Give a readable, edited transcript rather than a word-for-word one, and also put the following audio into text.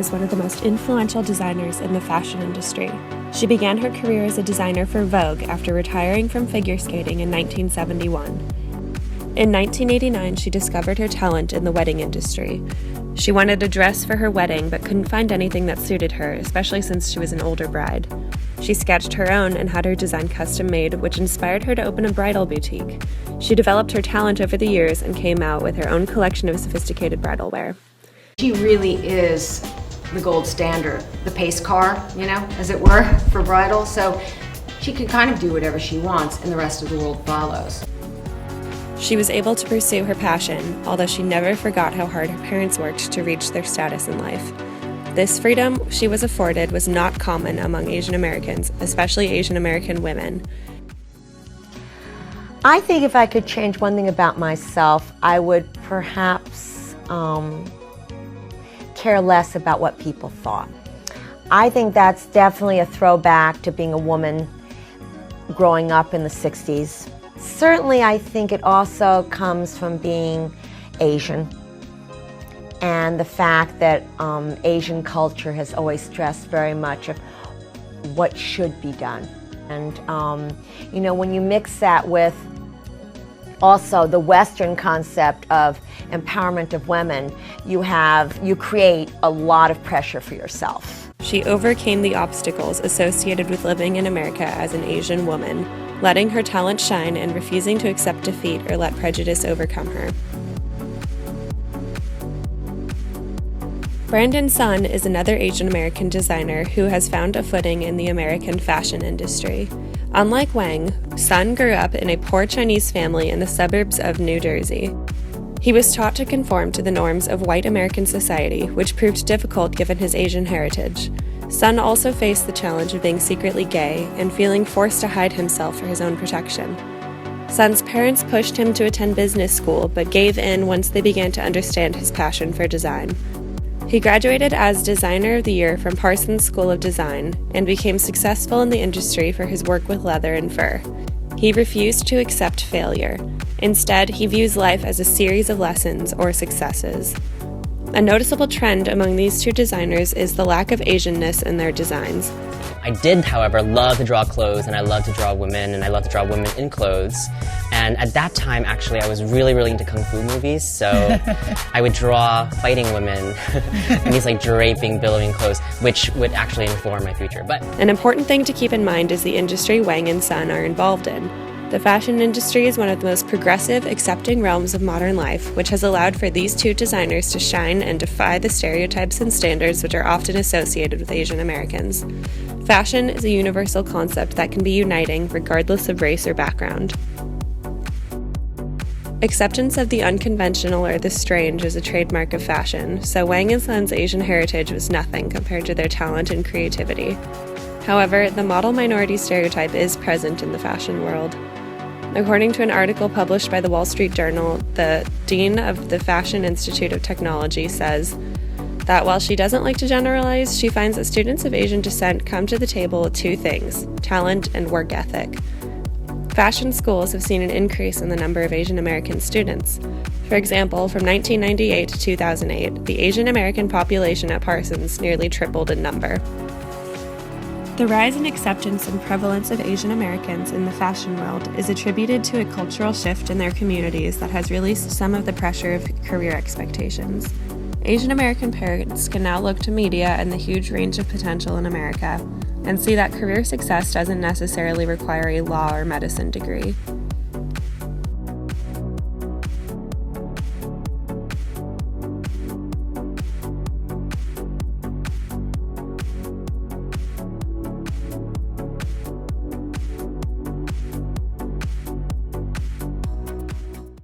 is one of the most influential designers in the fashion industry. She began her career as a designer for Vogue after retiring from figure skating in 1971. In 1989, she discovered her talent in the wedding industry. She wanted a dress for her wedding but couldn't find anything that suited her, especially since she was an older bride. She sketched her own and had her design custom made, which inspired her to open a bridal boutique. She developed her talent over the years and came out with her own collection of sophisticated bridal wear. She really is the gold standard, the pace car, as it were, for bridal. So she can kind of do whatever she wants and the rest of the world follows. She was able to pursue her passion, although she never forgot how hard her parents worked to reach their status in life. This freedom she was afforded was not common among Asian Americans, especially Asian American women. I think if I could change one thing about myself, I would perhaps care less about what people thought. I think that's definitely a throwback to being a woman growing up in the 60s. Certainly, I think it also comes from being Asian and the fact that Asian culture has always stressed very much of what should be done. And when you mix that with also the Western concept of empowerment of women, you create a lot of pressure for yourself. She overcame the obstacles associated with living in America as an Asian woman, letting her talent shine and refusing to accept defeat or let prejudice overcome her. Brandon Sun is another Asian American designer who has found a footing in the American fashion industry. Unlike Wang, Sun grew up in a poor Chinese family in the suburbs of New Jersey. He was taught to conform to the norms of white American society, which proved difficult given his Asian heritage. Sun also faced the challenge of being secretly gay and feeling forced to hide himself for his own protection. Sun's parents pushed him to attend business school, but gave in once they began to understand his passion for design. He graduated as Designer of the Year from Parsons School of Design and became successful in the industry for his work with leather and fur. He refused to accept failure. Instead, he views life as a series of lessons or successes. A noticeable trend among these two designers is the lack of Asianness in their designs. I did, however, love to draw clothes, and I love to draw women, and I love to draw women in clothes. And at that time, actually, I was really into Kung Fu movies, so I would draw fighting women in these draping, billowing clothes, which would actually inform my future. But an important thing to keep in mind is the industry Wang and Sun are involved in. The fashion industry is one of the most progressive, accepting realms of modern life, which has allowed for these two designers to shine and defy the stereotypes and standards which are often associated with Asian Americans. Fashion is a universal concept that can be uniting regardless of race or background. Acceptance of the unconventional or the strange is a trademark of fashion, so Wang and Sun's Asian heritage was nothing compared to their talent and creativity. However, the model minority stereotype is present in the fashion world. According to an article published by the Wall Street Journal, the dean of the Fashion Institute of Technology says that while she doesn't like to generalize, she finds that students of Asian descent come to the table with two things: talent and work ethic. Fashion schools have seen an increase in the number of Asian American students. For example, from 1998 to 2008, the Asian American population at Parsons nearly tripled in number. The rise in acceptance and prevalence of Asian Americans in the fashion world is attributed to a cultural shift in their communities that has released some of the pressure of career expectations. Asian American parents can now look to media and the huge range of potential in America and see that career success doesn't necessarily require a law or medicine degree.